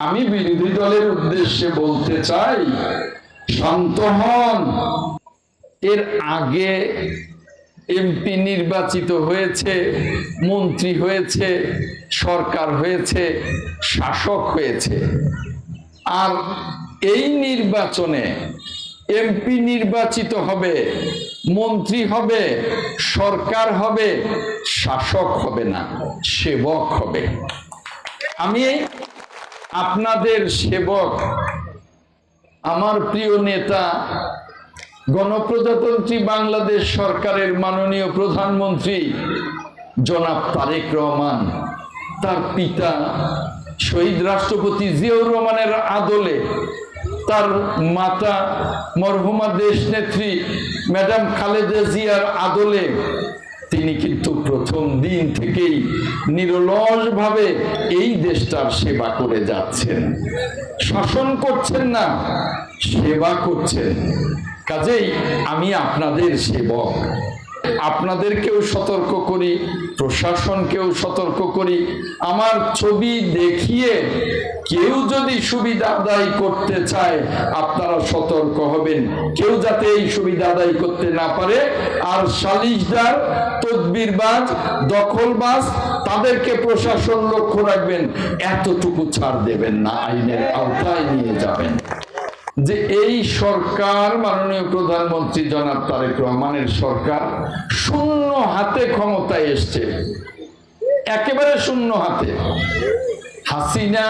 আমি বিরোধী দলের উদ্দেশ্যে বলতে চাই, শান্ত হন। এর আগে এমপি নির্বাচিত হয়েছে, মন্ত্রী হয়েছে, সরকার হয়েছে, শাসক হয়েছে। আর এই নির্বাচনে এমপি নির্বাচিত হবে, মন্ত্রী হবে, সরকার হবে, শাসক হবে না, সেবক হবে। আমি আপনাদের সেবক, আমার প্রিয় নেতা গণপ্রজাতন্ত্রী বাংলাদেশ সরকারের মাননীয় প্রধানমন্ত্রী জনাব তারেক রহমান, তার পিতা শহীদ রাষ্ট্রপতি জিয়াউর রহমানের আদলে, তার মাতা মরহুমা দেশনেত্রী ম্যাডাম খালেদা জিয়ার আদলে তিনি কিন্তু প্রথম দিন থেকেই নিরলসভাবে এই দেশটার সেবা করে যাচ্ছেন। শাসন করছেন না, সেবা করছেন। কাজেই আমি আপনাদের সেবক। আপনাদেরকেও সতর্ক করি, প্রশাসনকেও সতর্ক করি, আমার ছবি দেখিয়ে কেউ যদি সুবিধা আদায় করতে চায় আপনারা সতর্ক হবেন, কেউ যাতে এই সুবিধা আদায় করতে না পারে। আর সালিশদার, তদবিরবাজ, দখলবাজ, তাদেরকে প্রশাসন লক্ষ্য রাখবেন, এতটুকু ছাড় দেবেন না, আইনের আওতায় নিয়ে যাবেন। যে এই সরকার, মাননীয় প্রধানমন্ত্রী জনাব তারেক রহমানের সরকার শূন্য হাতে ক্ষমতায় এসছে, একেবারে শূন্য হাতে। হাসিনা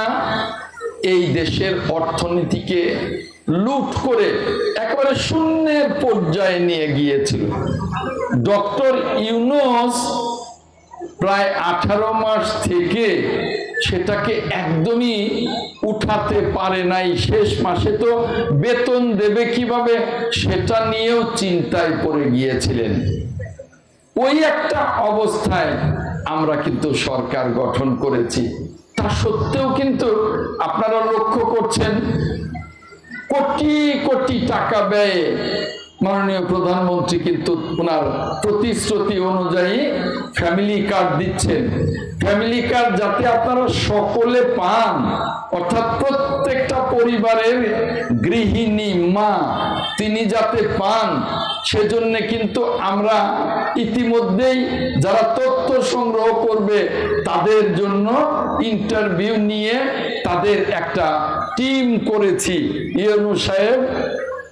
এই দেশের অর্থনীতিকে লুট করে একেবারে শূন্যের পর্যায়ে নিয়ে গিয়েছিল। ডক্টর ইউনূস প্রায় 18 মাস থেকে সেটাকে একদমই উঠাতে পারে নাই। শেষ মাসে তো বেতন দেবে কিভাবে সেটা নিয়েও চিন্তায় পড়ে গিয়েছিলেন। ওই একটা অবস্থায় আমরা কিন্তু সরকার গঠন করেছি। তা সত্ত্বেও কিন্তু আপনারা লক্ষ্য করছেন কোটি কোটি টাকা ব্যয়ে মাননীয় প্রধানমন্ত্রী কিন্তু ওনার প্রতিশ্রুতি অনুযায়ী ফ্যামিলি কার্ড দিচ্ছেন। ফ্যামিলি কার্ড যাতে আপনারা সকলে পান, অর্থাৎ প্রত্যেকটা পরিবারের গৃহিণী মা তিনি যাতে পান, সেজন্য কিন্তু আমরা ইতিমধ্যেই যারা তথ্য সংগ্রহ করবে তাদের জন্য ইন্টারভিউ নিয়ে তাদের একটা টিম করেছি। ইউনূস সাহেব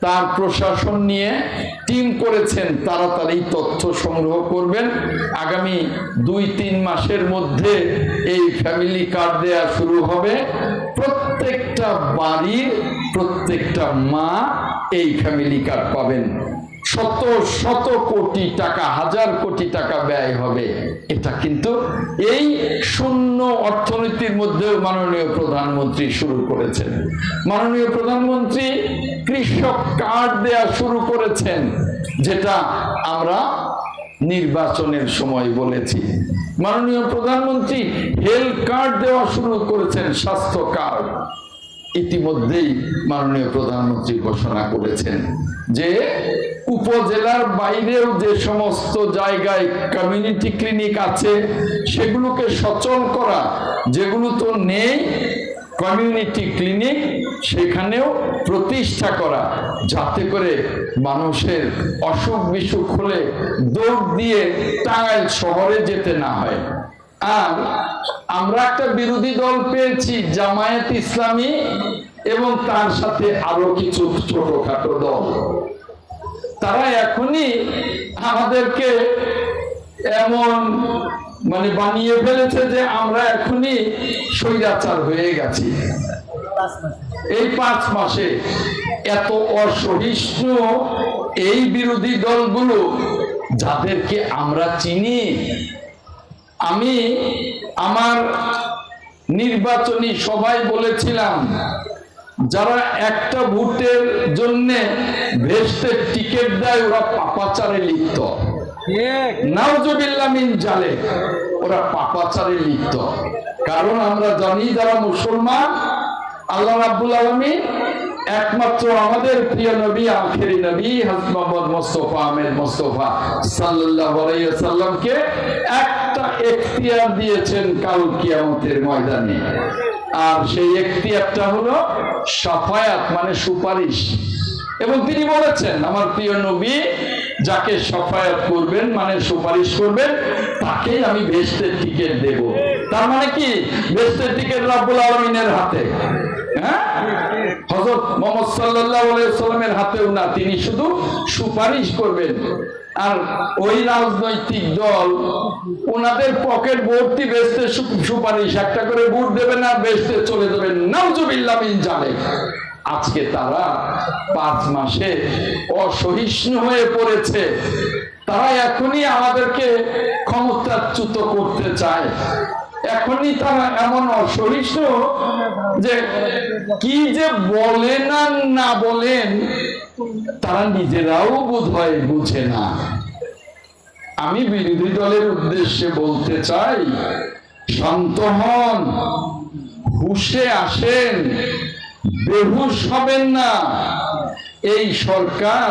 তার প্রশাসন নিয়ে টিম করেছেন, তাড়াতাড়ি তথ্য সংগ্রহ করবেন। আগামী 2-3 মাসের মধ্যে এই ফ্যামিলি কার্ড দেয়া শুরু হবে। প্রত্যেকটা বাড়ির প্রত্যেকটা মা এই ফ্যামিলি কার্ড পাবেন। শত শত কোটি টাকা, হাজার কোটি টাকা ব্যয় হবে। এটা কিন্তু এই শূন্য অর্থনীতির মধ্যে মাননীয় প্রধানমন্ত্রী শুরু করেছেন। মাননীয় প্রধানমন্ত্রী কৃষক কার্ড দেয়া শুরু করেছেন, যেটা আমরা নির্বাচনের সময় বলেছি। মাননীয় প্রধানমন্ত্রী হেলথ কার্ড দেওয়া শুরু করেছেন, স্বাস্থ্য কার্ড। ইতিমধ্যেই মাননীয় প্রধানমন্ত্রী ঘোষণা করেছেন যে উপজেলার বাইরেও যে সমস্ত জায়গায় কমিউনিটি ক্লিনিক আছে সেগুলোকে সচল করা, যেগুলো তো নেই কমিউনিটি ক্লিনিক সেখানেও প্রতিষ্ঠা করা, যাতে করে মানুষের অসুখ বিসুখ হলে দৌড় দিয়ে টাঙ্গাইল শহরে যেতে না হয়। আর আমরা একটা বিরোধী দল পেয়েছি, জামায়াত ইসলামী, এবং তার সাথে আরো কিছু ছোটখাটো দল। তারা এখনই আমাদেরকে এমন বানিয়ে ফেলেছে যে আমরা এখনই স্বৈরাচার হয়ে গেছি। এই 5 মাসে এত অসহিষ্ণু এই বিরোধী দলগুলো, যাদেরকে আমরা চিনি। আমি আমার নির্বাচনী সভায় বলেছিলাম, যারা একটা ভোটের জন্য ভেস্টের টিকিট দেয় ওরা পাপাচারে লিপ্ত। নাউজুবিল্লাহ মিন জালিক, ওরা পাপাচারে লিপ্ত। কারণ আমরা জানি যারা মুসলমান, আল্লাহ রাব্বুল আলামিন একমাত্র আমাদের প্রিয় নবী, আখেরি নবী হযরত মুহাম্মদ মুস্তাফা আহমেদ মুস্তাফা সাল্লাল্লাহু আলাইহি ওয়াসাল্লামকে একটা এখতিয়ার দিয়েছেন কাল কিয়ামতের ময়দানে। আর সেই এখতিয়ারটা হলো শাফায়াত, মানে সুপারিশ। এবং তিনি বলেছেন, আমার প্রিয় নবী যাকে শাফায়াত করবেন মানে সুপারিশ করবেন, তাকেই আমি বেহেশতের টিকিট দেব। তার মানে কি, বেহেশতের টিকিট রব্বুল আলামিনের হাতে, হ্যাঁ, হযরত মুহাম্মদ সাল্লাল্লাহু আলাইহি ওয়াসাল্লামের হাতেও না, তিনি শুধু সুপারিশ করবেন। আর ওই রাজনৈতিক দল ওনাদের পকেট ভর্তি বেহেশতের সুপারিশ, একটা করে ভোট দেবেন আর বেহেশতে চলে যাবেন, নাউজুবিল্লাহ মিন যালিক। আজকে তারা 5 মাসে অসহিষ্ণু হয়ে পড়েছে। তারা এখনই আমাদেরকে ক্ষমতাচ্যুত করতে চায়। এখনই তারা এমন অসহিষ্ণু যে কি যে বলেন আর না বলেন তারা নিজেরাও বোধহয় বুঝে না। আমি বিরোধী দলের উদ্দেশ্যে বলতে চাই, শান্ত হন, হুঁশে আসেন, বেহুশ হবেন না। এই সরকার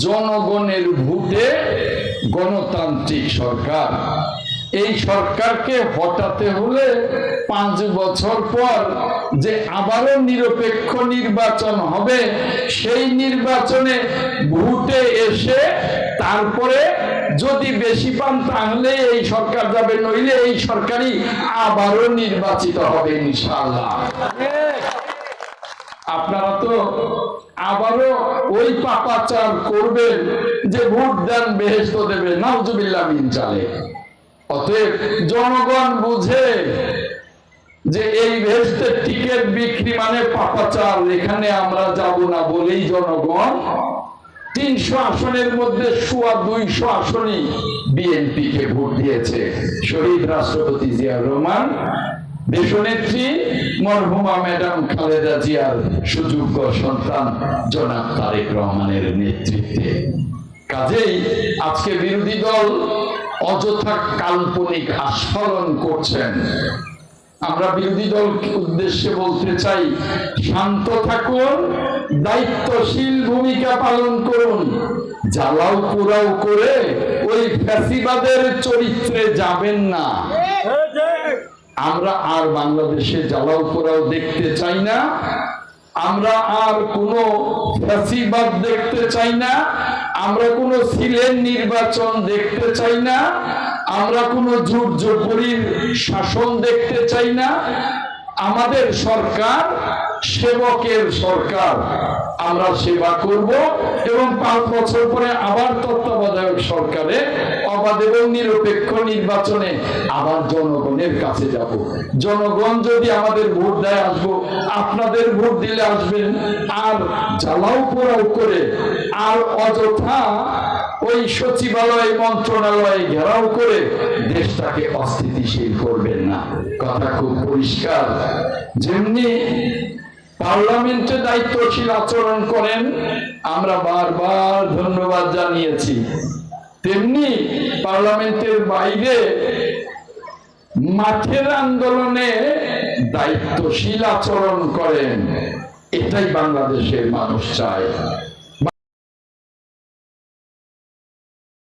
জনগণের ভোটে গণতান্ত্রিক সরকার। এই সরকারকে হটাতে হলে 5 বছর পর যে আবারও নিরপেক্ষ নির্বাচন হবে, সেই নির্বাচনে ভোটে এসে তারপরে যদি বেশি পান তাহলে এই সরকার যাবে, নইলে এই সরকারই আবারও নির্বাচিত হবে ইনশাআল্লাহ। আপনারা তো আবারও ওই পাপাচার করবেন যে ভোট দেন বেহেশত দেবে, নাউজুবিল্লাহ মিন যালিক। অতএব জনগণ বুঝে যে এই বেহেশতের টিকিট বিক্রি মানে পাপাচার, এখানে আমরা যাব না বলেই জনগণ 300 আসনের মধ্যে 200 আসনই বিএনপি কে ভোট দিয়েছে। শহীদ রাষ্ট্রপতি জিয়াউর রহমান, দেশনেত্রী মরহুমা ম্যাডাম খালেদা জিয়ার সুযোগ্য সন্তান জনাব তারেক রহমানের নেতৃত্বে। কাজেই আজকে বিরোধী দল অযথা কাল্পনিক আস্ফালন করছেন। আমরা বিরোধী দলকে উদ্দেশ্যে বলতে চাই, শান্ত থাকুন, দায়িত্বশীল ভূমিকা পালন করুন। জ্বালাও পোড়াও করে ওই ফ্যাসিবাদের চরিত্রে যাবেন না। আমরা আর বাংলাদেশে জ্বালাও পোড়াও দেখতে চাই না। আমরা আর কোনো ফ্যাসিবাদ দেখতে চাই না। আমরা কোনো সিলেট নির্বাচন দেখতে চাই না। আমরা কোনো জোরজবরির শাসন দেখতে চাই না। আমাদের সরকার সেবকের সরকার, আমরা সেবা করব এবং 5 বছর পরে আবার তত্ত্বাবধায়ক সরকারে অবাধ এবং নিরপেক্ষ নির্বাচনে আবার জনগণের কাছে যাব। জনগণ যদি আমাদের ভোট দেয় আসবো, আপনাদের ভোট দিলে আসবেন। আর জ্বালাও পোড়াও করে আর অযথা ওই সচিবালয় মন্ত্রণালয় ঘেরাও করে দেশটাকে অস্থিতিশীল করবেন না। কথা খুব পরিষ্কার। যেমনি পার্লামেন্টে দায়িত্বশীল আচরণ করেন, আমরা বারবার ধন্যবাদ জানিয়েছি, তেমনি পার্লামেন্টের বাইরে মাঠের আন্দোলনে দায়িত্বশীল আচরণ করেন। এটাই বাংলাদেশের মানুষ চায়।